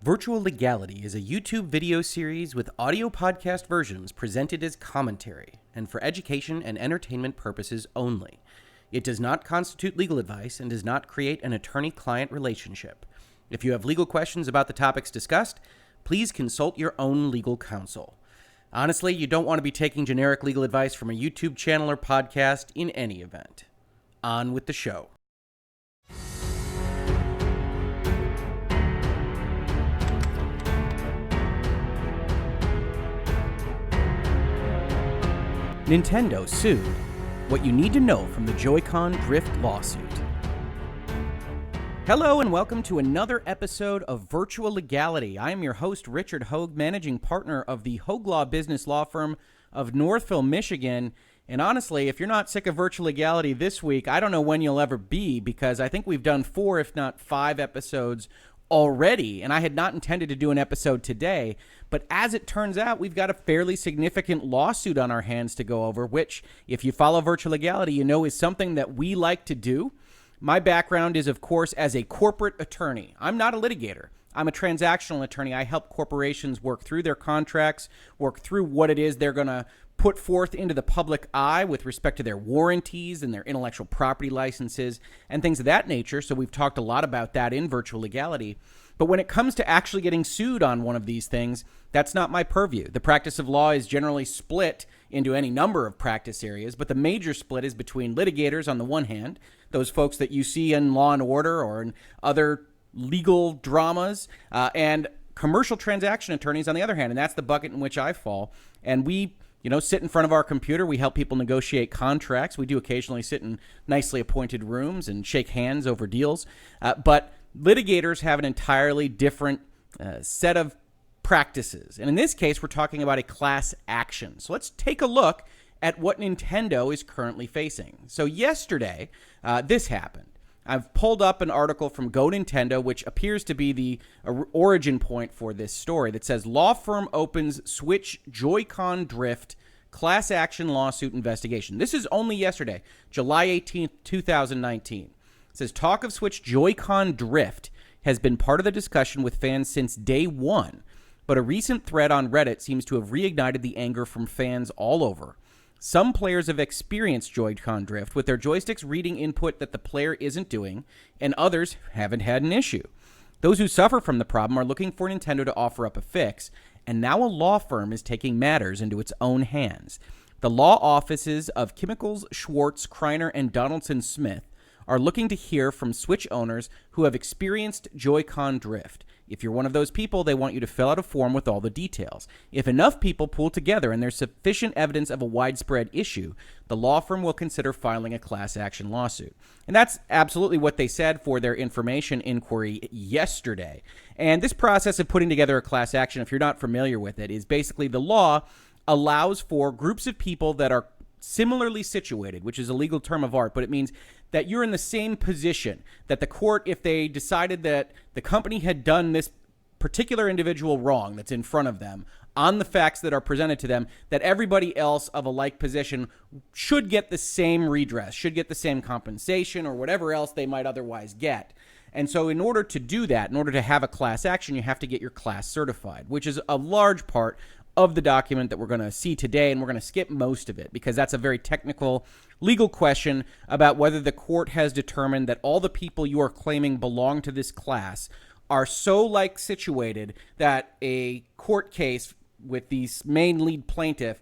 Virtual Legality is a YouTube video series with audio podcast versions presented as commentary and for education and entertainment purposes only. It does not constitute legal advice and does not create an attorney-client relationship. If you have legal questions about the topics discussed, please consult your own legal counsel. Honestly, you don't want to be taking generic legal advice from a YouTube channel or podcast in any event. On with the show. Nintendo sued. What you need to know from the Joy-Con drift lawsuit. Hello and welcome to another episode of Virtual Legality. I am your host, Richard Hoeg, managing partner of the Hoeg Law business law firm of Northville, Michigan. And honestly, if you're not sick of Virtual Legality this week, I don't know when you'll ever be, because I think we've done 4, if not 5 episodes already, and I had not intended to do an episode today, but as it turns out, we've got a fairly significant lawsuit on our hands to go over, which, if you follow Virtual Legality, you know is something that we like to do. My background is, of course, as a corporate attorney. I'm not a litigator. I'm a transactional attorney. I help corporations work through their contracts, work through what it is they're going to put forth into the public eye with respect to their warranties and their intellectual property licenses and things of that nature. So we've talked a lot about that in Virtual Legality. But when it comes to actually getting sued on one of these things, that's not my purview. The practice of law is generally split into any number of practice areas, but the major split is between litigators on the one hand, those folks that you see in Law and Order or in other legal dramas, and commercial transaction attorneys on the other hand. And that's the bucket in which I fall. And we sit in front of our computer. We help people negotiate contracts. We do occasionally sit in nicely appointed rooms and shake hands over deals. But litigators have an entirely different set of practices. And in this case, we're talking about a class action. So let's take a look at what Nintendo is currently facing. So yesterday, this happened. I've pulled up an article from Go Nintendo, which appears to be the origin point for this story, that says, law firm opens Switch Joy-Con drift class action lawsuit investigation. This is only yesterday, July 18th, 2019. It says, talk of Switch Joy-Con drift has been part of the discussion with fans since day one, but a recent thread on Reddit seems to have reignited the anger from fans all over. Some players have experienced Joy-Con drift with their joysticks reading input that the player isn't doing, and others haven't had an issue. Those who suffer from the problem are looking for Nintendo to offer up a fix, and now a law firm is taking matters into its own hands. The law offices of Chimicles, Schwartz Kriner, and Donaldson-Smith are looking to hear from Switch owners who have experienced Joy-Con drift. If you're one of those people, they want you to fill out a form with all the details. If enough people pool together and there's sufficient evidence of a widespread issue, the law firm will consider filing a class action lawsuit. And that's absolutely what they said for their information inquiry yesterday. And this process of putting together a class action, if you're not familiar with it, is basically the law allows for groups of people that are similarly situated, which is a legal term of art, but it means that you're in the same position, that the court, if they decided that the company had done this particular individual wrong that's in front of them on the facts that are presented to them, that everybody else of a like position should get the same redress, should get the same compensation or whatever else they might otherwise get. And so in order to do that, in order to have a class action, you have to get your class certified, which is a large part of the document that we're going to see today, and we're going to skip most of it because that's a very technical legal question about whether the court has determined that all the people you are claiming belong to this class are so like situated that a court case with the main lead plaintiff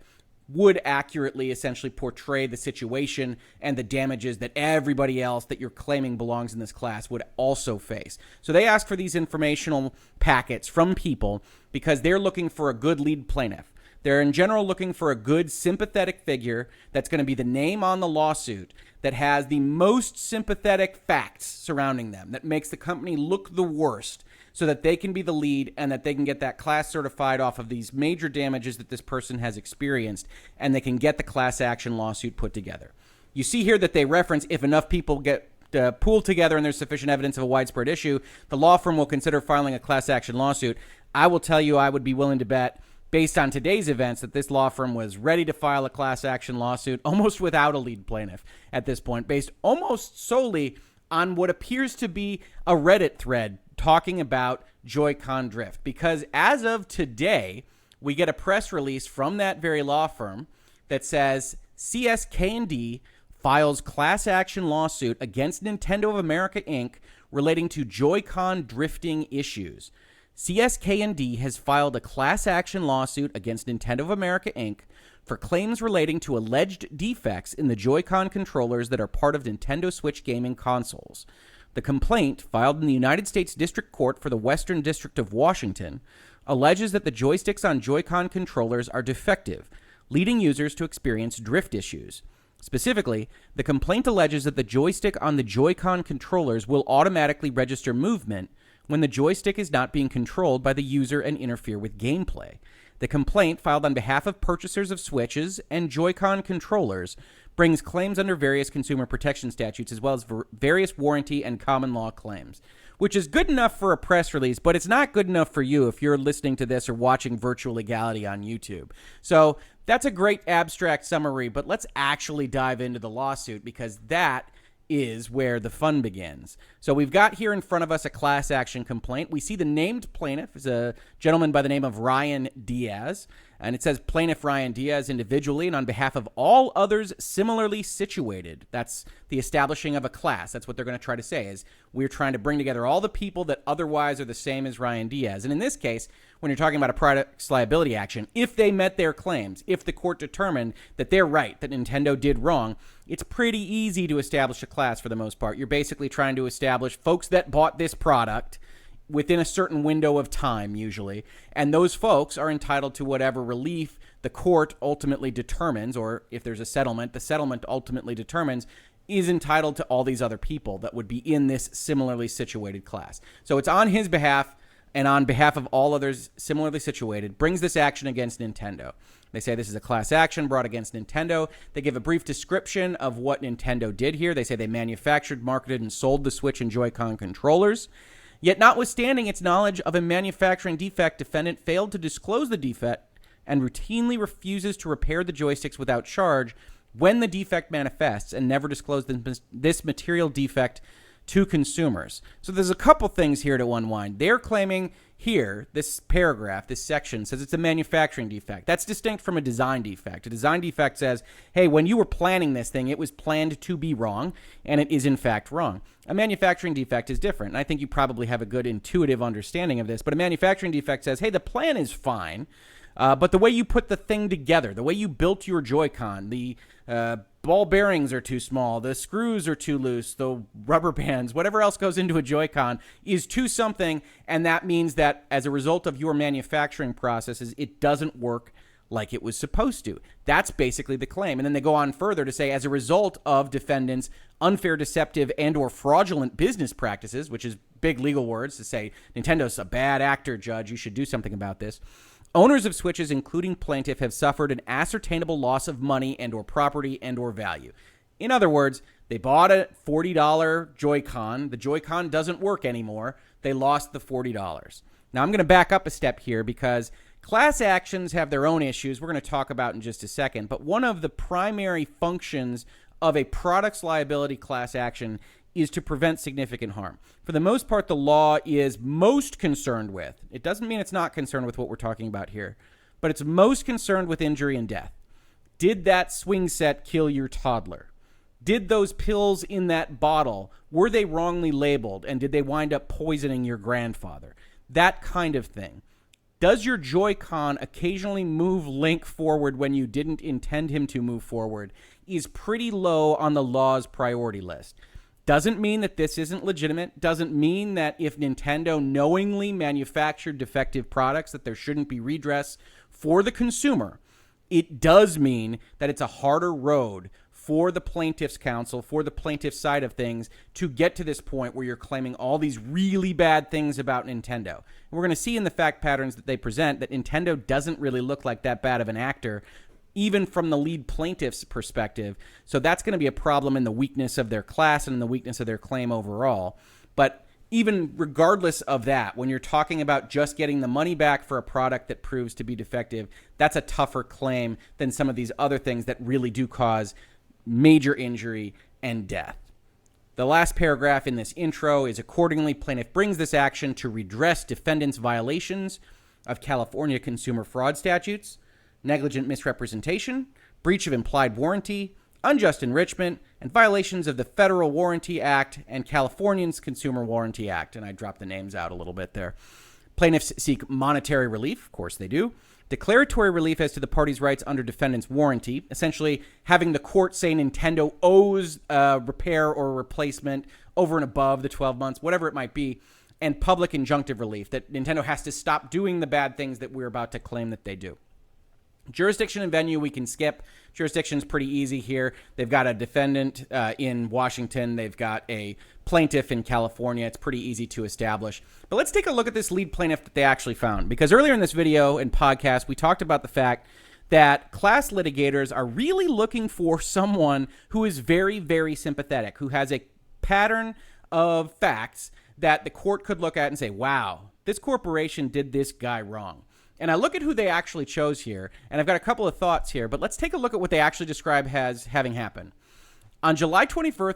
would accurately essentially portray the situation and the damages that everybody else that you're claiming belongs in this class would also face. So they ask for these informational packets from people because they're looking for a good lead plaintiff. They're in general looking for a good sympathetic figure that's going to be the name on the lawsuit that has the most sympathetic facts surrounding them, that makes the company look the worst, so that they can be the lead and that they can get that class certified off of these major damages that this person has experienced, and they can get the class action lawsuit put together. You see here that they reference if enough people get pooled together and there's sufficient evidence of a widespread issue, the law firm will consider filing a class action lawsuit. I will tell you, I would be willing to bet, based on today's events, that this law firm was ready to file a class action lawsuit almost without a lead plaintiff at this point, based almost solely on what appears to be a Reddit thread talking about Joy-Con drift. Because as of today, we get a press release from that very law firm that says CSK&D files class action lawsuit against Nintendo of America, Inc. relating to Joy-Con drifting issues. CSK&D has filed a class action lawsuit against Nintendo of America, Inc. for claims relating to alleged defects in the Joy-Con controllers that are part of Nintendo Switch gaming consoles. The complaint, filed in the United States District Court for the Western District of Washington, alleges that the joysticks on Joy-Con controllers are defective, leading users to experience drift issues. Specifically, the complaint alleges that the joystick on the Joy-Con controllers will automatically register movement when the joystick is not being controlled by the user and interfere with gameplay. The complaint, filed on behalf of purchasers of Switches and Joy-Con controllers, brings claims under various consumer protection statutes as well as various warranty and common law claims, which is good enough for a press release, but it's not good enough for you if you're listening to this or watching Virtual Legality on YouTube. So that's a great abstract summary, but let's actually dive into the lawsuit because that is where the fun begins. So we've got here in front of us a class action complaint. We see the named plaintiff is a gentleman by the name of Ryan Diaz, and it says plaintiff Ryan Diaz individually and on behalf of all others similarly situated. That's the establishing of a class. That's what they're going to try to say is we're trying to bring together all the people that otherwise are the same as Ryan Diaz. And in this case, when you're talking about a products liability action, if they met their claims, if the court determined that they're right, that Nintendo did wrong, it's pretty easy to establish a class for the most part. You're basically trying to establish folks that bought this product within a certain window of time, usually, and those folks are entitled to whatever relief the court ultimately determines, or if there's a settlement, the settlement ultimately determines is entitled to all these other people that would be in this similarly situated class. So it's on his behalf and on behalf of all others similarly situated, brings this action against Nintendo. They say this is a class action brought against Nintendo. They give a brief description of what Nintendo did here. They say they manufactured, marketed, and sold the Switch and Joy-Con controllers. Yet notwithstanding its knowledge of a manufacturing defect, defendant failed to disclose the defect and routinely refuses to repair the joysticks without charge when the defect manifests and never disclosed this material defect to consumers. So there's a couple things here to unwind. They're claiming here, this paragraph, this section says it's a manufacturing defect. That's distinct from a design defect. A design defect says, hey, when you were planning this thing, it was planned to be wrong, and it is in fact wrong. A manufacturing defect is different, and I think you probably have a good intuitive understanding of this, but a manufacturing defect says, hey, the plan is fine, but the way you put the thing together, the way you built your Joy-Con, the ball bearings are too small, the screws are too loose, the rubber bands, whatever else goes into a Joy-Con is too something, and that means that as a result of your manufacturing processes, it doesn't work like it was supposed to. That's basically the claim. And then they go on further to say, as a result of defendants' unfair, deceptive, and or fraudulent business practices, which is big legal words to say, Nintendo's a bad actor, Judge, you should do something about this. Owners of Switches, including plaintiff, have suffered an ascertainable loss of money and or property and or value. In other words, they bought a $40 Joy-Con. The Joy-Con doesn't work anymore. They lost the $40. Now, I'm going to back up a step here because class actions have their own issues we're going to talk about in just a second. But one of the primary functions of a products liability class action is to prevent significant harm. For the most part, the law is most concerned with, it doesn't mean it's not concerned with what we're talking about here, but it's most concerned with injury and death. Did that swing set kill your toddler? Did those pills in that bottle, were they wrongly labeled, and did they wind up poisoning your grandfather? That kind of thing. Does your Joy-Con occasionally move Link forward when you didn't intend him to move forward is pretty low on the law's priority list. Doesn't mean that this isn't legitimate. Doesn't mean that if Nintendo knowingly manufactured defective products that there shouldn't be redress for the consumer. It does mean that it's a harder road for the plaintiff's counsel, for the plaintiff's side of things, to get to this point where you're claiming all these really bad things about Nintendo. And we're going to see in the fact patterns that they present that Nintendo doesn't really look like that bad of an actor, even from the lead plaintiff's perspective. So that's going to be a problem in the weakness of their class and in the weakness of their claim overall. But even regardless of that, when you're talking about just getting the money back for a product that proves to be defective, that's a tougher claim than some of these other things that really do cause major injury and death. The last paragraph in this intro is, accordingly, plaintiff brings this action to redress defendants' violations of California consumer fraud statutes, negligent misrepresentation, breach of implied warranty, unjust enrichment, and violations of the Federal Warranty Act and California's Consumer Warranty Act. And I dropped the names out a little bit there. Plaintiffs seek monetary relief. Of course they do. Declaratory relief as to the parties' rights under defendant's warranty, essentially having the court say Nintendo owes a repair or a replacement over and above the 12 months, whatever it might be, and public injunctive relief, that Nintendo has to stop doing the bad things that we're about to claim that they do. Jurisdiction and venue, we can skip. Jurisdiction's pretty easy here. They've got a defendant in Washington. They've got a plaintiff in California. It's pretty easy to establish. But let's take a look at this lead plaintiff that they actually found. Because earlier in this video and podcast, we talked about the fact that class litigators are really looking for someone who is very, very sympathetic, who has a pattern of facts that the court could look at and say, wow, this corporation did this guy wrong. And I look at who they actually chose here, and I've got a couple of thoughts here, but let's take a look at what they actually describe as having happened. On July 21st,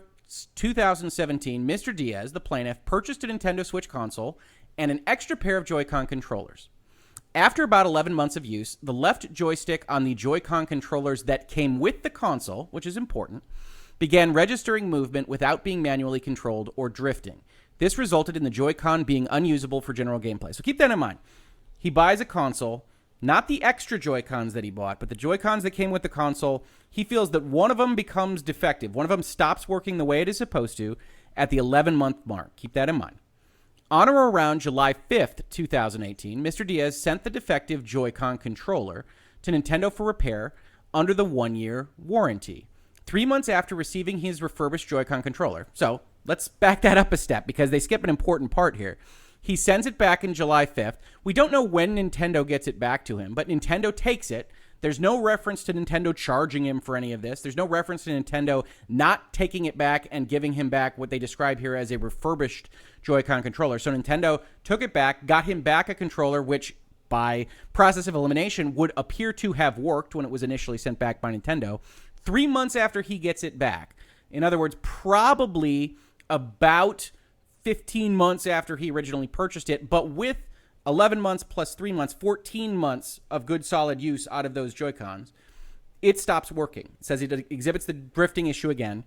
2017, Mr. Diaz, the plaintiff, purchased a Nintendo Switch console and an extra pair of Joy-Con controllers. After about 11 months of use, the left joystick on the Joy-Con controllers that came with the console, which is important, began registering movement without being manually controlled or drifting. This resulted in the Joy-Con being unusable for general gameplay. So keep that in mind. He buys a console, not the extra Joy-Cons that he bought, but the Joy-Cons that came with the console. He feels that one of them becomes defective. One of them stops working the way it is supposed to at the 11-month mark. Keep that in mind. On or around July 5th, 2018, Mr. Diaz sent the defective Joy-Con controller to Nintendo for repair under the 1-year warranty, 3 months after receiving his refurbished Joy-Con controller. So let's back that up a step because they skip an important part here. He sends it back in July 5th. We don't know when Nintendo gets it back to him, but Nintendo takes it. There's no reference to Nintendo charging him for any of this. There's no reference to Nintendo not taking it back and giving him back what they describe here as a refurbished Joy-Con controller. So Nintendo took it back, got him back a controller, which by process of elimination would appear to have worked when it was initially sent back by Nintendo, 3 months after he gets it back. In other words, probably about 15 months after he originally purchased it, but with 11 months plus 3 months, 14 months of good solid use out of those Joy-Cons, it stops working. It says it exhibits the drifting issue again,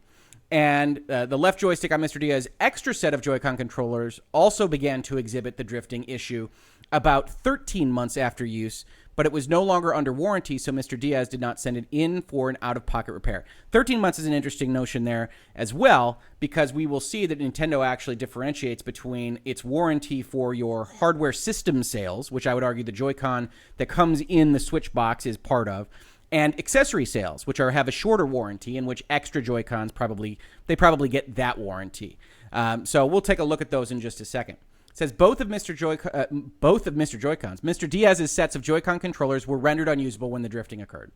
and the left joystick on Mr. Diaz's extra set of Joy-Con controllers also began to exhibit the drifting issue about 13 months after use, but it was no longer under warranty, so Mr. Diaz did not send it in for an out-of-pocket repair. 13 months is an interesting notion there as well, because we will see that Nintendo actually differentiates between its warranty for your hardware system sales, which I would argue the Joy-Con that comes in the Switch box is part of, and accessory sales, which have a shorter warranty, in which extra Joy-Cons probably get that warranty. So we'll take a look at those in just a second. It says both of Mr. Joy-Cons, Mr. Diaz's sets of Joy-Con controllers were rendered unusable when the drifting occurred.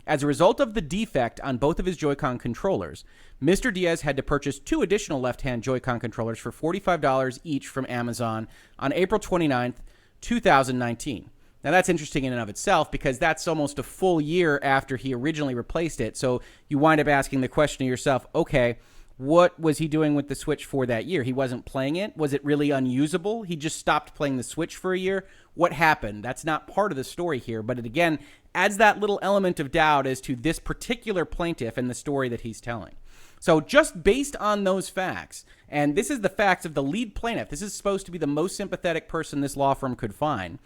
As a result of the defect on both of his Joy-Con controllers, Mr. Diaz had to purchase 2 additional left-hand Joy-Con controllers for $45 each from Amazon on April 29th, 2019. Now, that's interesting in and of itself because that's almost a full year after he originally replaced it. So you wind up asking the question to yourself, okay, what was he doing with the Switch for that year? He wasn't playing it? Was it really unusable? He just stopped playing the Switch for a year? What happened? That's not part of the story here, but it again adds that little element of doubt as to this particular plaintiff and the story that he's telling. So just based on those facts, and this is the facts of the lead plaintiff, this is supposed to be the most sympathetic person this law firm could find.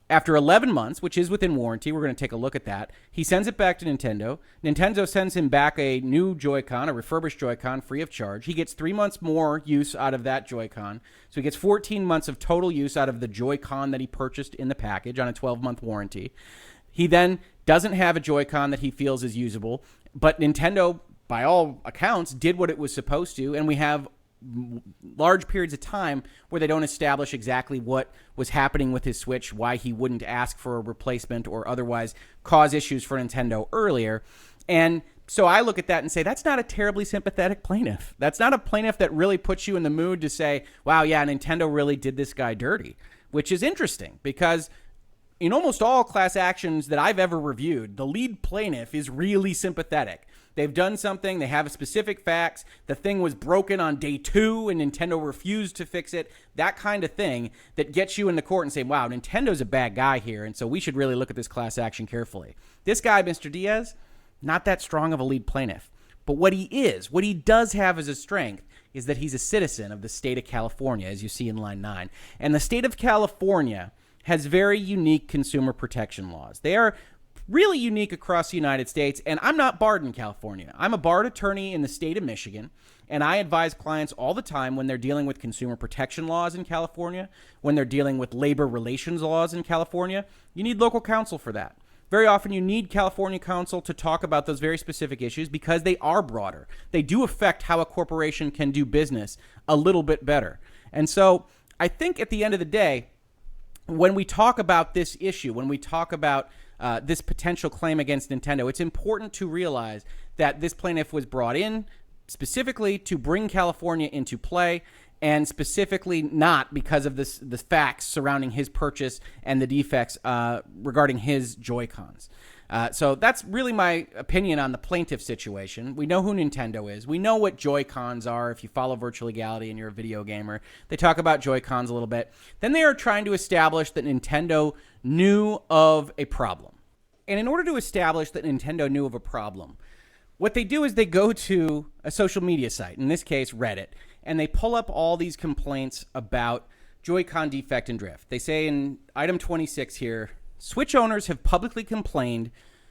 After 11 months, which is within warranty, we're going to take a look at that. He sends it back to Nintendo. Nintendo sends him back a new Joy-Con, a refurbished Joy-Con, free of charge. He gets 3 months more use out of that Joy-Con. So he gets 14 months of total use out of the Joy-Con that he purchased in the package on a 12-month warranty. He then doesn't have a Joy-Con that he feels is usable, but Nintendo, by all accounts, did what it was supposed to, and we have large periods of time where they don't establish exactly what was happening with his Switch, why he wouldn't ask for a replacement or otherwise cause issues for Nintendo earlier. And so I look at that and say, that's not a terribly sympathetic plaintiff. That's not a plaintiff that really puts you in the mood to say, wow, yeah, Nintendo really did this guy dirty, which is interesting because in almost all class actions that I've ever reviewed, the lead plaintiff is really sympathetic. They've done something, they have specific facts, the thing was broken on day 2 and Nintendo refused to fix it, that kind of thing that gets you in the court and say, wow, Nintendo's a bad guy here, and so we should really look at this class action carefully. This guy, Mr. Diaz, not that strong of a lead plaintiff. But what he does have as a strength is that he's a citizen of the state of California, as you see in line 9. And the state of California has very unique consumer protection laws. They are really unique across the United States, and I'm not barred in California. I'm a barred attorney in the state of Michigan, and I advise clients all the time when they're dealing with consumer protection laws in California, when they're dealing with labor relations laws in California. You need local counsel for that. Very often you need California counsel to talk about those very specific issues because they are broader. They do affect how a corporation can do business a little bit better. And so I think at the end of the day, when we talk about this issue, when we talk about this potential claim against Nintendo, it's important to realize that this plaintiff was brought in specifically to bring California into play, and specifically not because of the facts surrounding his purchase and the defects regarding his Joy-Cons. So that's really my opinion on the plaintiff situation. We know who Nintendo is. We know what Joy-Cons are. If you follow Virtual Legality and you're a video gamer, they talk about Joy-Cons a little bit. Then they are trying to establish that Nintendo knew of a problem. And in order to establish that Nintendo knew of a problem, what they do is they go to a social media site, in this case Reddit, and they pull up all these complaints about Joy-Con defect and drift. They say in item 26 here, Switch owners have publicly complained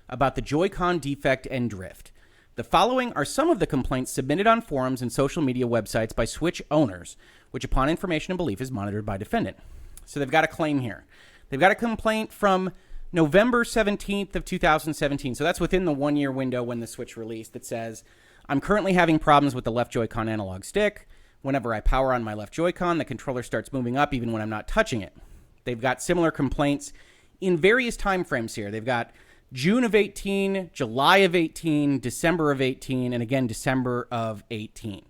about the Joy-Con defect and drift. The following are some of the complaints submitted on forums and social media websites by Switch owners, which upon information and belief is monitored by defendant. So they've got a claim here. They've got a complaint from November 17th of 2017. So that's within the 1-year window when the Switch released that says, I'm currently having problems with the left Joy-Con analog stick. Whenever I power on my left Joy-Con, the controller starts moving up even when I'm not touching it. They've got similar complaints in various time frames here. They've got June of 18, July of 18, December of 18, and again, December of 18.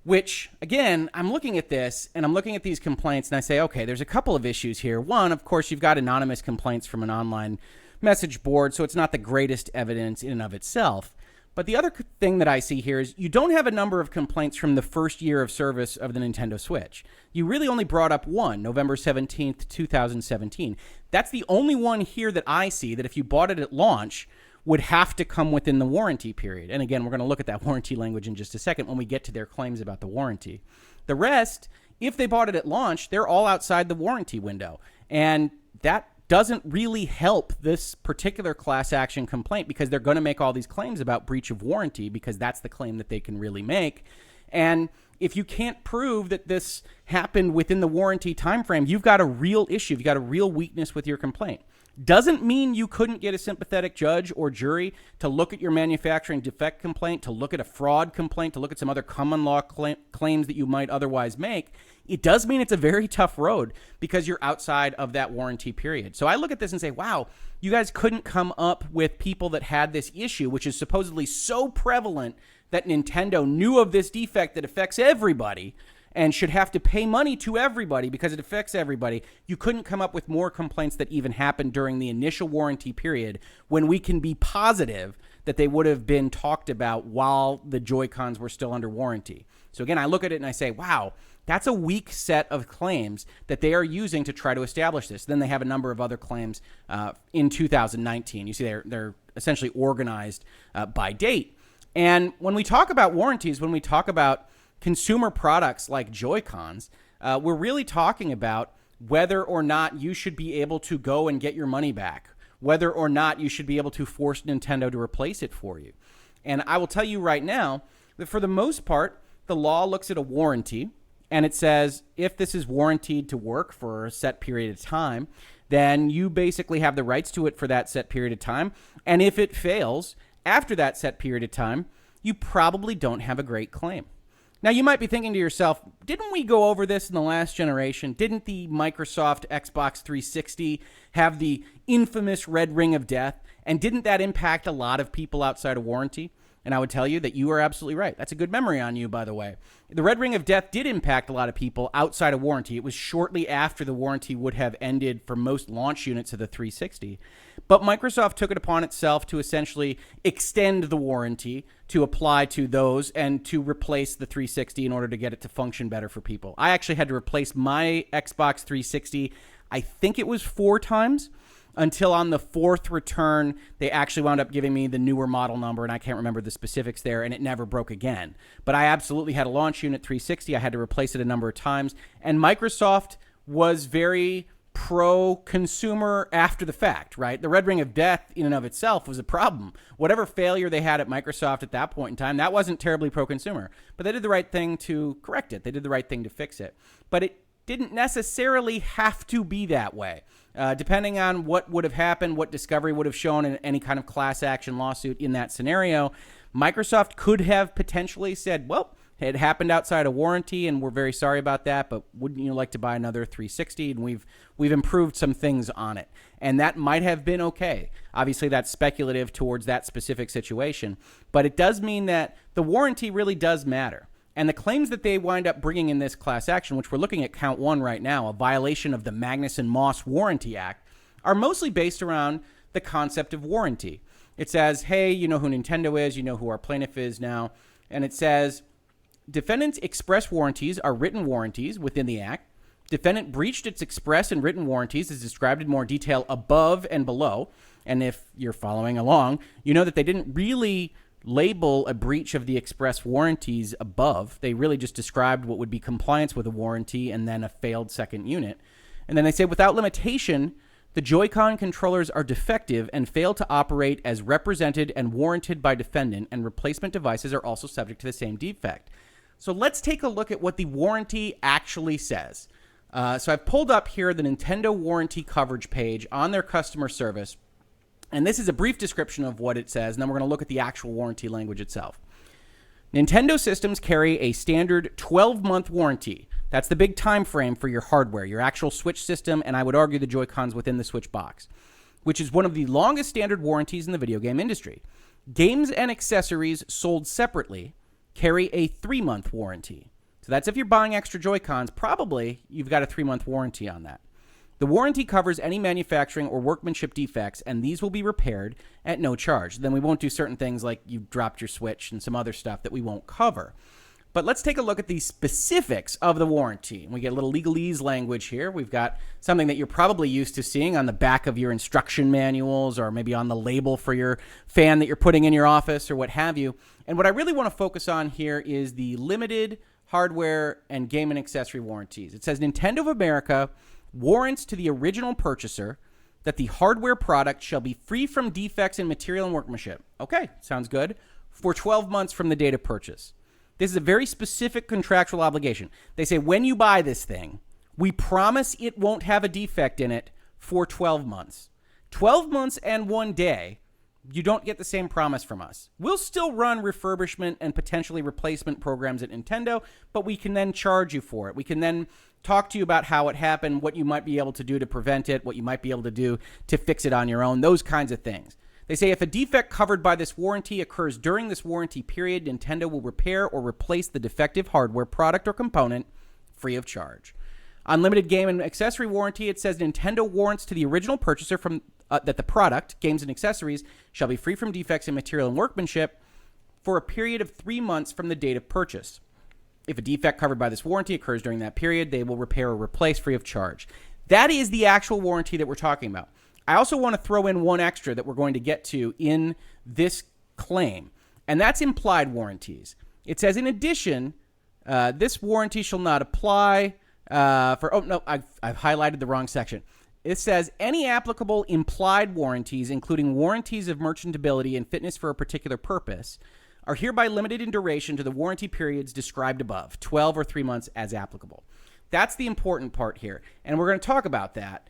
Which, again, I'm looking at this, and I'm looking at these complaints, and I say, okay, there's a couple of issues here. One, of course, you've got anonymous complaints from an online message board, so it's not the greatest evidence in and of itself. But the other thing that I see here is you don't have a number of complaints from the first year of service of the Nintendo Switch. You really only brought up one, November 17th, 2017. That's the only one here that I see that if you bought it at launch would have to come within the warranty period. And again, we're going to look at that warranty language in just a second when we get to their claims about the warranty. The rest, if they bought it at launch, they're all outside the warranty window. And that doesn't really help this particular class action complaint because they're going to make all these claims about breach of warranty because that's the claim that they can really make. And if you can't prove that this happened within the warranty timeframe, you've got a real issue. You've got a real weakness with your complaint. Doesn't mean you couldn't get a sympathetic judge or jury to look at your manufacturing defect complaint, to look at a fraud complaint, to look at some other common law claims that you might otherwise make. It does mean it's a very tough road because you're outside of that warranty period. So I look at this and say, wow, you guys couldn't come up with people that had this issue, which is supposedly so prevalent that Nintendo knew of this defect that affects everybody and should have to pay money to everybody because it affects everybody. You couldn't come up with more complaints that even happened during the initial warranty period when we can be positive that they would have been talked about while the Joy-Cons were still under warranty. So again, I look at it and I say, wow, that's a weak set of claims that they are using to try to establish this. Then they have a number of other claims in 2019. You see they're essentially organized by date. And when we talk about warranties, when we talk about consumer products like Joy-Cons, we're really talking about whether or not you should be able to go and get your money back, whether or not you should be able to force Nintendo to replace it for you. And I will tell you right now that for the most part, the law looks at a warranty and it says if this is warranted to work for a set period of time, then you basically have the rights to it for that set period of time. And if it fails after that set period of time, you probably don't have a great claim. Now, you might be thinking to yourself, didn't we go over this in the last generation? Didn't the Microsoft Xbox 360 have the infamous red ring of death? And didn't that impact a lot of people outside of warranty? And I would tell you that you are absolutely right. That's a good memory on you, by the way. The red ring of death did impact a lot of people outside of warranty. It was shortly after the warranty would have ended for most launch units of the 360. But Microsoft took it upon itself to essentially extend the warranty to apply to those and to replace the 360 in order to get it to function better for people. I actually had to replace my Xbox 360, I think it was 4 times, until on the 4th return, they actually wound up giving me the newer model number, and I can't remember the specifics there, and it never broke again. But I absolutely had a launch unit 360. I had to replace it a number of times, and Microsoft was very pro-consumer after the fact, right? The red ring of death in and of itself was a problem. Whatever failure they had at Microsoft at that point in time, that wasn't terribly pro-consumer. But they did the right thing to correct it. They did the right thing to fix it. But it didn't necessarily have to be that way. Depending on what would have happened, what discovery would have shown in any kind of class action lawsuit in that scenario, Microsoft could have potentially said, well, it happened outside of warranty, and we're very sorry about that, but wouldn't you like to buy another 360? And we've improved some things on it. And that might have been okay. Obviously, that's speculative towards that specific situation. But it does mean that the warranty really does matter. And the claims that they wind up bringing in this class action, which we're looking at count 1 right now, a violation of the Magnuson-Moss Warranty Act, are mostly based around the concept of warranty. It says, hey, you know who Nintendo is, you know who our plaintiff is now, and it says, defendant's express warranties are written warranties within the Act. Defendant breached its express and written warranties as described in more detail above and below. And if you're following along, you know that they didn't really label a breach of the express warranties above. They really just described what would be compliance with a warranty and then a failed second unit. And then they say, without limitation, the Joy-Con controllers are defective and fail to operate as represented and warranted by defendant, and replacement devices are also subject to the same defect. So let's take a look at what the warranty actually says. So I've pulled up here the Nintendo warranty coverage page on their customer service. And this is a brief description of what it says, and then we're going to look at the actual warranty language itself. Nintendo systems carry a standard 12-month warranty. That's the big time frame for your hardware, your actual Switch system, and I would argue the Joy-Cons within the Switch box, which is one of the longest standard warranties in the video game industry. Games and accessories sold separately carry a 3-month warranty. So that's if you're buying extra Joy-Cons, probably you've got a 3-month warranty on that. The warranty covers any manufacturing or workmanship defects, and these will be repaired at no charge. Then we won't do certain things like you dropped your Switch and some other stuff that we won't cover. But let's take a look at the specifics of the warranty. We get a little legalese language here. We've got something that you're probably used to seeing on the back of your instruction manuals or maybe on the label for your fan that you're putting in your office or what have you. And what I really want to focus on here is the limited hardware and game and accessory warranties. It says Nintendo of America warrants to the original purchaser that the hardware product shall be free from defects in material and workmanship. Okay, sounds good. For 12 months from the date of purchase. This is a very specific contractual obligation. They say when you buy this thing, we promise it won't have a defect in it for 12 months. 12 months and 1 day, you don't get the same promise from us. We'll still run refurbishment and potentially replacement programs at Nintendo, but we can then charge you for it. We can then talk to you about how it happened, what you might be able to do to prevent it, what you might be able to do to fix it on your own, those kinds of things. They say if a defect covered by this warranty occurs during this warranty period, Nintendo will repair or replace the defective hardware, product, or component free of charge. On limited game and accessory warranty, it says Nintendo warrants to the original purchaser that the product, games and accessories, shall be free from defects in material and workmanship for a period of 3 months from the date of purchase. If a defect covered by this warranty occurs during that period, they will repair or replace free of charge. That is the actual warranty that we're talking about. I also want to throw in one extra that we're going to get to in this claim, and that's implied warranties. It says, in addition, this warranty shall not apply I've highlighted the wrong section. It says, any applicable implied warranties, including warranties of merchantability and fitness for a particular purpose, are hereby limited in duration to the warranty periods described above, 12 or 3 months as applicable. That's the important part here, and we're going to talk about that.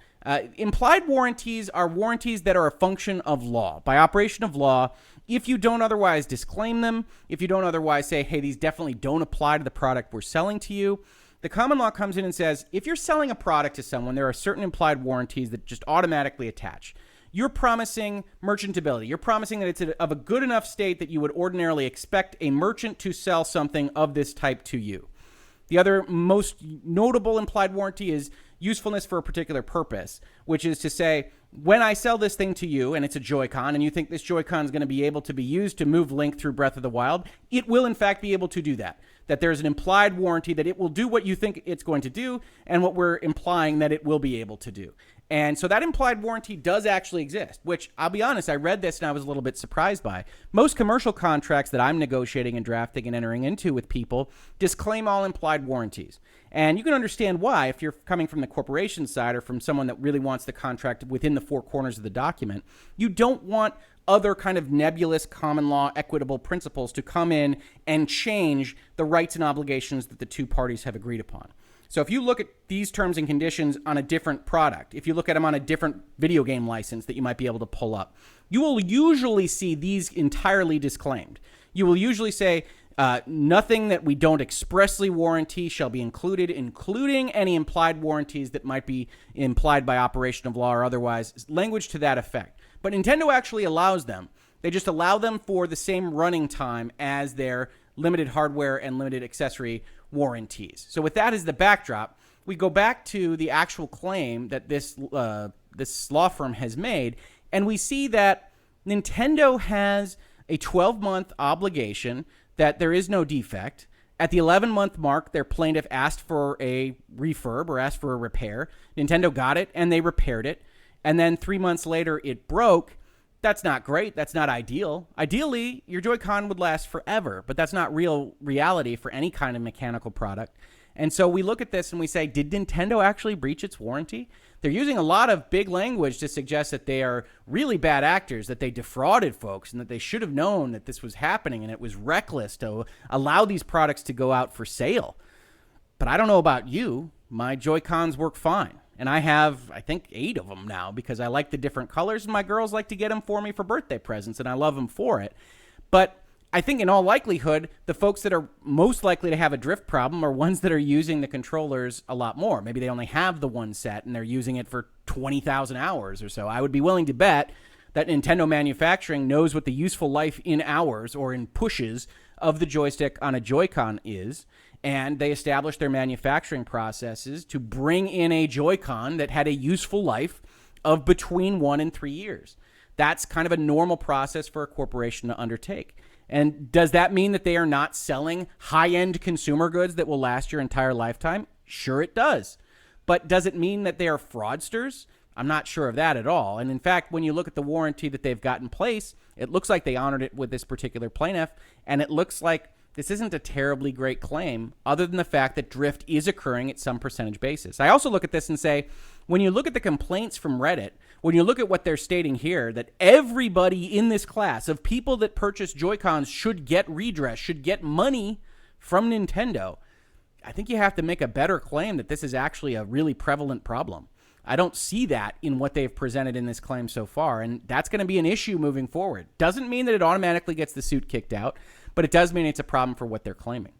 Implied warranties are warranties that are a function of law. By operation of law, if you don't otherwise disclaim them, if you don't otherwise say, hey, these definitely don't apply to the product we're selling to you, the common law comes in and says, if you're selling a product to someone, there are certain implied warranties that just automatically attach. you're promising merchantability. You're promising that it's of a good enough state that you would ordinarily expect a merchant to sell something of this type to you. The other most notable implied warranty is usefulness for a particular purpose, which is to say, when I sell this thing to you and it's a Joy-Con and you think this Joy-Con is going to be able to be used to move Link through Breath of the Wild, it will in fact be able to do that. That there's an implied warranty that it will do what you think it's going to do and what we're implying that it will be able to do. And so that implied warranty does actually exist, which I'll be honest, I read this and I was a little bit surprised by. Most commercial contracts that I'm negotiating and drafting and entering into with people disclaim all implied warranties. And you can understand why if you're coming from the corporation side or from someone that really wants the contract within the four corners of the document. You don't want other kind of nebulous common law equitable principles to come in and change the rights and obligations that the two parties have agreed upon. So if you look at these terms and conditions on a different product, if you look at them on a different video game license that you might be able to pull up, you will usually see these entirely disclaimed. You will usually say, nothing that we don't expressly warranty shall be included, including any implied warranties that might be implied by operation of law or otherwise, language to that effect. But Nintendo actually allows them. They just allow them for the same running time as their limited hardware and limited accessory warranties. So with that as the backdrop, we go back to the actual claim that this law firm has made, and we see that Nintendo has a 12-month obligation that there is no defect. At the 11-month mark, their plaintiff asked for a refurb or asked for a repair. Nintendo got it, and they repaired it. And then 3 months later, it broke. That's not great. That's not ideal. Ideally, your Joy-Con would last forever, but that's not reality for any kind of mechanical product. And so we look at this and we say, did Nintendo actually breach its warranty? They're using a lot of big language to suggest that they are really bad actors, that they defrauded folks, and that they should have known that this was happening, and it was reckless to allow these products to go out for sale. But I don't know about you. My Joy-Cons work fine. And I have, I think, 8 of them now because I like the different colors, and my girls like to get them for me for birthday presents, and I love them for it. But I think in all likelihood, the folks that are most likely to have a drift problem are ones that are using the controllers a lot more. Maybe they only have the one set, and they're using it for 20,000 hours or so. I would be willing to bet that Nintendo manufacturing knows what the useful life in hours or in pushes of the joystick on a Joy-Con is, and they established their manufacturing processes to bring in a Joy-Con that had a useful life of between 1 and 3 years. That's kind of a normal process for a corporation to undertake. And does that mean that they are not selling high-end consumer goods that will last your entire lifetime? Sure it does. But does it mean that they are fraudsters? I'm not sure of that at all. And in fact, when you look at the warranty that they've got in place, it looks like they honored it with this particular plaintiff, and it looks like this isn't a terribly great claim other than the fact that drift is occurring at some percentage basis. I also look at this and say, when you look at the complaints from Reddit, when you look at what they're stating here, that everybody in this class of people that purchase Joy-Cons should get redress, should get money from Nintendo, I think you have to make a better claim that this is actually a really prevalent problem. I don't see that in what they've presented in this claim so far, and that's going to be an issue moving forward. Doesn't mean that it automatically gets the suit kicked out, but it does mean it's a problem for what they're claiming.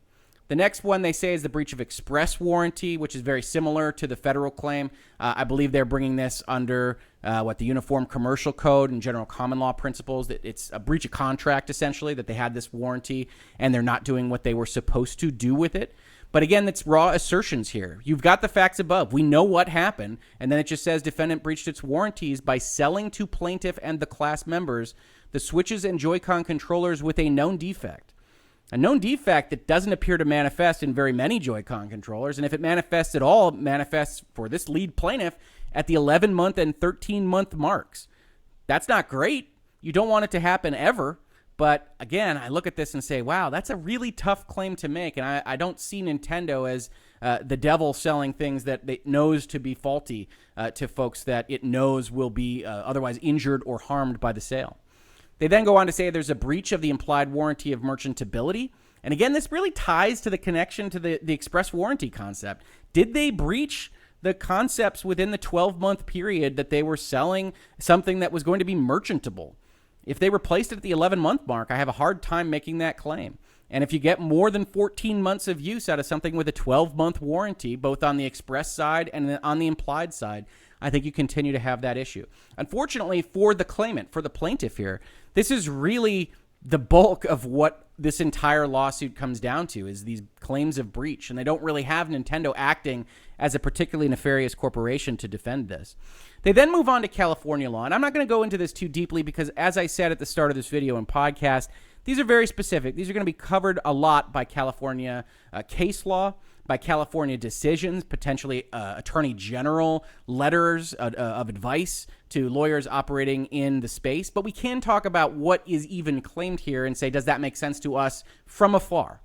The next one they say is the breach of express warranty, which is very similar to the federal claim. I believe they're bringing this under the Uniform Commercial Code and general common law principles. That it's a breach of contract, essentially, that they had this warranty and they're not doing what they were supposed to do with it. But again, it's raw assertions here. You've got the facts above. We know what happened. And then it just says defendant breached its warranties by selling to plaintiff and the class members the switches and Joy-Con controllers with a known defect. A known defect that doesn't appear to manifest in very many Joy-Con controllers. And if it manifests at all, it manifests for this lead plaintiff at the 11-month and 13-month marks. That's not great. You don't want it to happen ever. But again, I look at this and say, wow, that's a really tough claim to make. And I don't see Nintendo as the devil selling things that it knows to be faulty to folks that it knows will be otherwise injured or harmed by the sale. They then go on to say there's a breach of the implied warranty of merchantability. And again, this really ties to the connection to the express warranty concept. Did they breach the concepts within the 12-month period that they were selling something that was going to be merchantable? If they replaced it at the 11-month mark, I have a hard time making that claim. And if you get more than 14 months of use out of something with a 12-month warranty, both on the express side and on the implied side, I think you continue to have that issue. Unfortunately, for the claimant, for the plaintiff here, this is really the bulk of what this entire lawsuit comes down to, is these claims of breach, and they don't really have Nintendo acting as a particularly nefarious corporation to defend this. They then move on to California law, and I'm not going to go into this too deeply because, as I said at the start of this video and podcast, these are very specific. These are going to be covered a lot by California case law, by California decisions, potentially attorney general letters of advice to lawyers operating in the space. But we can talk about what is even claimed here and say, does that make sense to us from afar?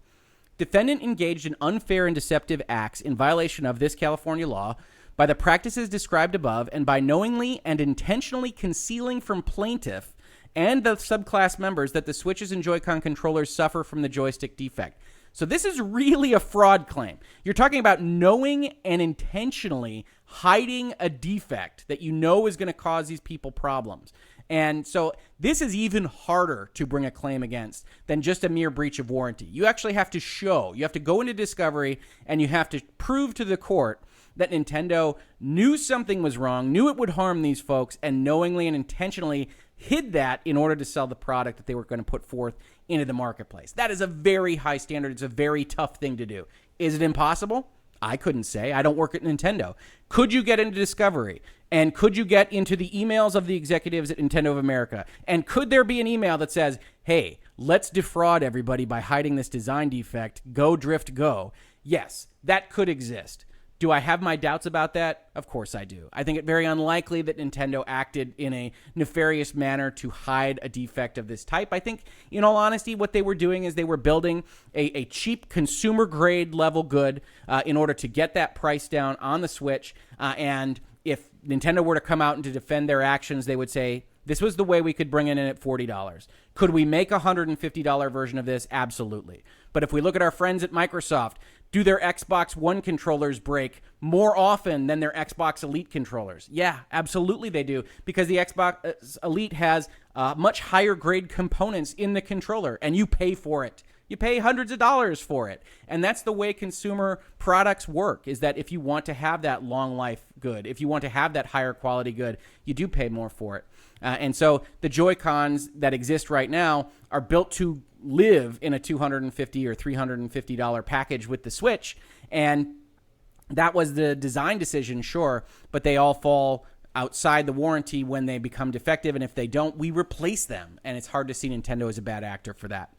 Defendant engaged in unfair and deceptive acts in violation of this California law by the practices described above and by knowingly and intentionally concealing from plaintiff and the subclass members that the Switches and Joy-Con controllers suffer from the joystick defect. So this is really a fraud claim. You're talking about knowing and intentionally hiding a defect that you know is going to cause these people problems. And so this is even harder to bring a claim against than just a mere breach of warranty. You actually have to show, you have to go into discovery, and you have to prove to the court that Nintendo knew something was wrong, knew it would harm these folks, and knowingly and intentionally hid that in order to sell the product that they were going to put forth into the marketplace. That is a very high standard. It's a very tough thing to do. Is it impossible? I couldn't say. I don't work at Nintendo. Could you get into discovery? And could you get into the emails of the executives at Nintendo of America? And could there be an email that says, hey, let's defraud everybody by hiding this design defect, go drift go? Yes, that could exist. Do I have my doubts about that? Of course I do. I think it very unlikely that Nintendo acted in a nefarious manner to hide a defect of this type. I think, in all honesty, what they were doing is they were building a cheap consumer-grade level good in order to get that price down on the Switch. And if Nintendo were to come out and to defend their actions, they would say, this was the way we could bring it in at $40. Could we make a $150 version of this? Absolutely. But if we look at our friends at Microsoft, do their Xbox One controllers break more often than their Xbox Elite controllers? Yeah, absolutely they do, because the Xbox Elite has much higher grade components in the controller, and you pay for it. You pay hundreds of dollars for it. And that's the way consumer products work, is that if you want to have that long life good, if you want to have that higher quality good, you do pay more for it. And so the Joy-Cons that exist right now are built to live in a $250 or $350 package with the Switch. And that was the design decision, sure, but they all fall outside the warranty when they become defective. And if they don't, we replace them. And it's hard to see Nintendo as a bad actor for that.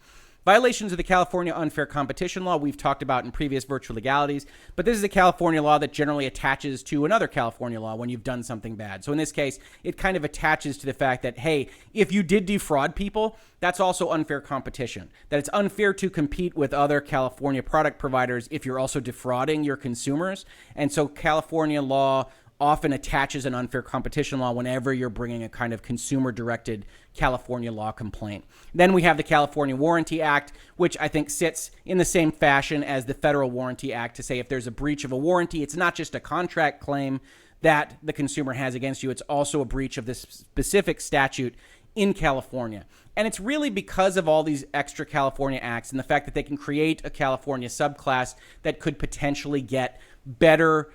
Violations of the California unfair competition law we've talked about in previous virtual legalities, but this is a California law that generally attaches to another California law when you've done something bad. So in this case, it kind of attaches to the fact that, hey, if you did defraud people, that's also unfair competition. That it's unfair to compete with other California product providers if you're also defrauding your consumers. And so California law often attaches an unfair competition law whenever you're bringing a kind of consumer-directed California law complaint. Then we have the California Warranty Act, which I think sits in the same fashion as the Federal Warranty Act to say if there's a breach of a warranty, it's not just a contract claim that the consumer has against you, it's also a breach of this specific statute in California. And it's really because of all these extra California acts and the fact that they can create a California subclass that could potentially get better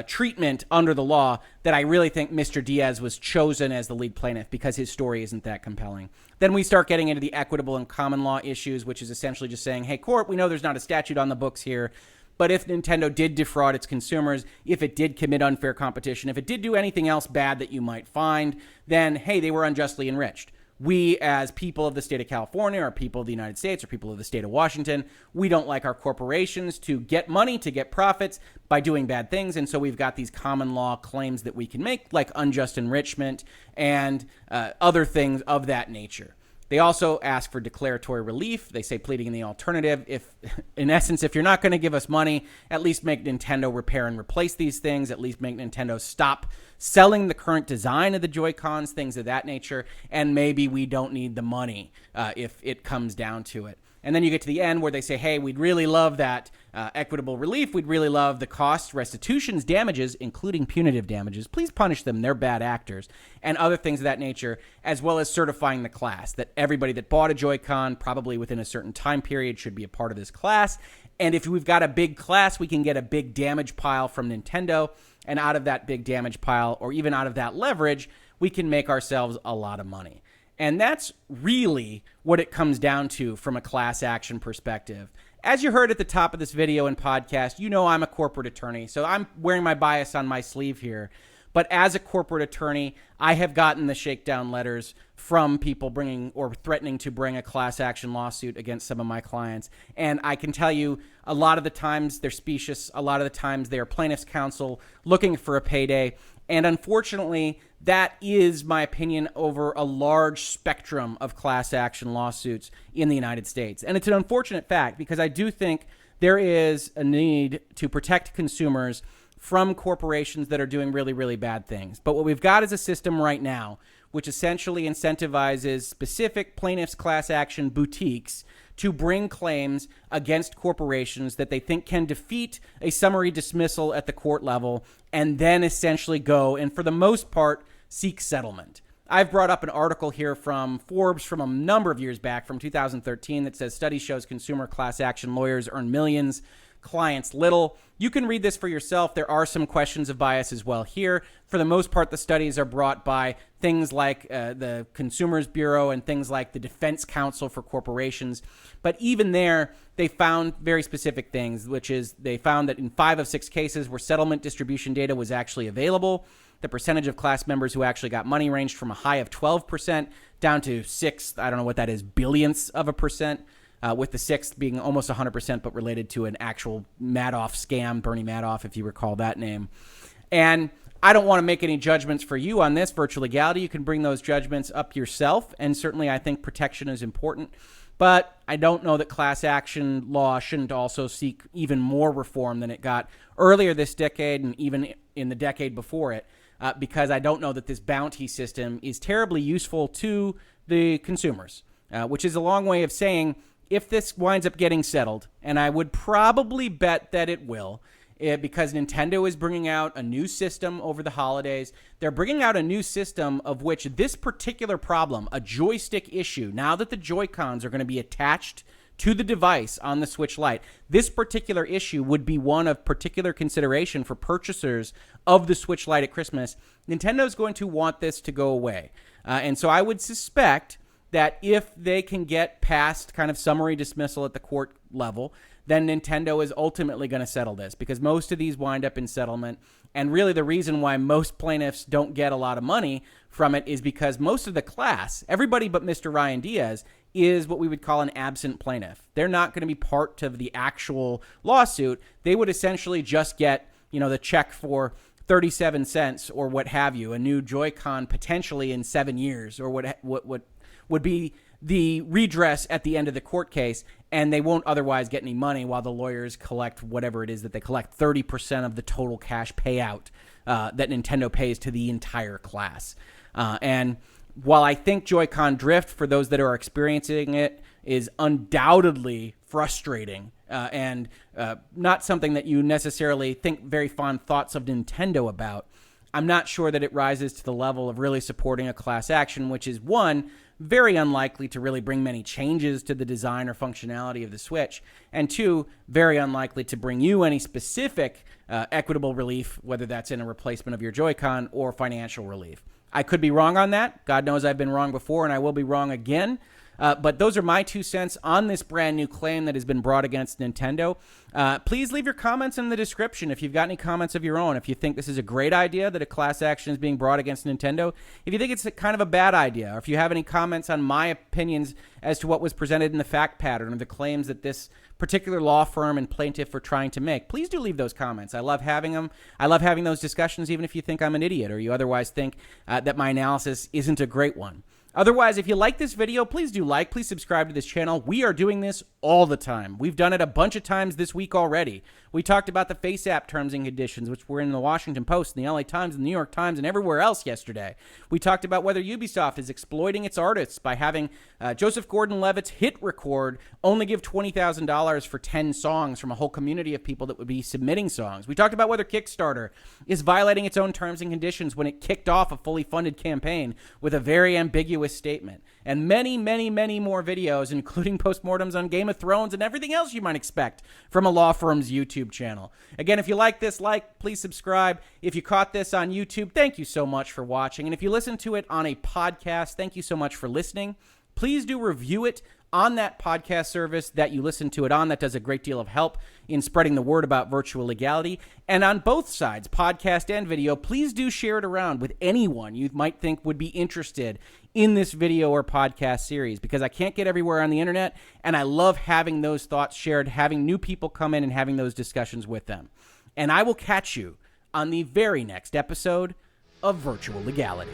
treatment under the law that I really think Mr. Diaz was chosen as the lead plaintiff because his story isn't that compelling. Then we start getting into the equitable and common law issues, which is essentially just saying, hey, court, we know there's not a statute on the books here, but if Nintendo did defraud its consumers, if it did commit unfair competition, if it did do anything else bad that you might find, then, hey, they were unjustly enriched. We, as people of the state of California or people of the United States or people of the state of Washington, we don't like our corporations to get money, to get profits by doing bad things. And so we've got these common law claims that we can make, like unjust enrichment and other things of that nature. They also ask for declaratory relief. They say pleading in the alternative. If, in essence, if you're not going to give us money, at least make Nintendo repair and replace these things. At least make Nintendo stop selling the current design of the Joy-Cons, things of that nature. And maybe we don't need the money if it comes down to it. And then you get to the end where they say, hey, we'd really love that equitable relief. We'd really love the costs, restitutions, damages, including punitive damages. Please punish them. They're bad actors. And other things of that nature, as well as certifying the class, that everybody that bought a Joy-Con, probably within a certain time period, should be a part of this class. And if we've got a big class, we can get a big damage pile from Nintendo. And out of that big damage pile, or even out of that leverage, we can make ourselves a lot of money. And that's really what it comes down to from a class action perspective. As you heard at the top of this video and podcast, you know I'm a corporate attorney, so I'm wearing my bias on my sleeve here. But as a corporate attorney, I have gotten the shakedown letters from people bringing or threatening to bring a class action lawsuit against some of my clients. And I can tell you a lot of the times they're specious. A lot of the times they are plaintiff's counsel looking for a payday. And unfortunately, that is my opinion over a large spectrum of class action lawsuits in the United States. And it's an unfortunate fact because I do think there is a need to protect consumers from corporations that are doing really, really bad things. But what we've got is a system right now which essentially incentivizes specific plaintiffs' class action boutiques to bring claims against corporations that they think can defeat a summary dismissal at the court level and then essentially go and, for the most part, seek settlement. I've brought up an article here from Forbes from a number of years back, from 2013, that says study shows consumer class action lawyers earn millions, clients little. You can read this for yourself. There are some questions of bias as well here. For the most part, the studies are brought by things like the Consumers Bureau and things like the Defense Counsel for Corporations. But even there, they found very specific things, which is they found that in 5 of 6 cases where settlement distribution data was actually available, the percentage of class members who actually got money ranged from a high of 12% down to 6, I don't know what that is, billionths of a percent. With the 6th being almost 100%, but related to an actual Madoff scam, Bernie Madoff, if you recall that name. And I don't want to make any judgments for you on this virtual legality. You can bring those judgments up yourself, and certainly I think protection is important. But I don't know that class action law shouldn't also seek even more reform than it got earlier this decade and even in the decade before it, because I don't know that this bounty system is terribly useful to the consumers, which is a long way of saying, if this winds up getting settled, and I would probably bet that it will, because Nintendo is bringing out a new system over the holidays. They're bringing out a new system of which this particular problem, a joystick issue, now that the Joy-Cons are going to be attached to the device on the Switch Lite, this particular issue would be one of particular consideration for purchasers of the Switch Lite at Christmas. Nintendo's going to want this to go away. And so I would suspect that if they can get past kind of summary dismissal at the court level, then Nintendo is ultimately going to settle this, because most of these wind up in settlement. And really the reason why most plaintiffs don't get a lot of money from it is because most of the class, everybody but Mr. Ryan Diaz, is what we would call an absent plaintiff. They're not going to be part of the actual lawsuit. They would essentially just get, the check for 37 cents or what have you, a new Joy-Con potentially in 7 years, or what would be the redress at the end of the court case, and they won't otherwise get any money while the lawyers collect whatever it is that they collect, 30% of the total cash payout that Nintendo pays to the entire class. And while I think Joy-Con drift, for those that are experiencing it, is undoubtedly frustrating and not something that you necessarily think very fond thoughts of Nintendo about, I'm not sure that it rises to the level of really supporting a class action, which is, one, very unlikely to really bring many changes to the design or functionality of the Switch, and 2, very unlikely to bring you any specific equitable relief, whether that's in a replacement of your Joy-Con or financial relief. I could be wrong on that. God knows I've been wrong before, and I will be wrong again. But those are my 2 cents on this brand new claim that has been brought against Nintendo. Please leave your comments in the description if you've got any comments of your own. If you think this is a great idea that a class action is being brought against Nintendo, if you think it's kind of a bad idea, or if you have any comments on my opinions as to what was presented in the fact pattern or the claims that this particular law firm and plaintiff are trying to make, please do leave those comments. I love having them. I love having those discussions, even if you think I'm an idiot or you otherwise think that my analysis isn't a great one. Otherwise, if you like this video, please do like, please subscribe to this channel. We are doing this all the time. We've done it a bunch of times this week already. We talked about the Face App terms and conditions, which were in the Washington Post, and the LA Times, and the New York Times, and everywhere else yesterday. We talked about whether Ubisoft is exploiting its artists by having Joseph Gordon-Levitt's hit record only give $20,000 for 10 songs from a whole community of people that would be submitting songs. We talked about whether Kickstarter is violating its own terms and conditions when it kicked off a fully funded campaign with a very ambiguous innocuous statement. And many, many, many more videos, including postmortems on Game of Thrones and everything else you might expect from a law firm's YouTube channel. Again, if you like this, please subscribe. If you caught this on YouTube, thank you so much for watching. And if you listen to it on a podcast, thank you so much for listening. Please do review it on that podcast service that you listen to it on. That does a great deal of help in spreading the word about virtual legality. And on both sides, podcast and video, please do share it around with anyone you might think would be interested in this video or podcast series, because I can't get everywhere on the internet, and I love having those thoughts shared, having new people come in and having those discussions with them. And I will catch you on the very next episode of Virtual Legality.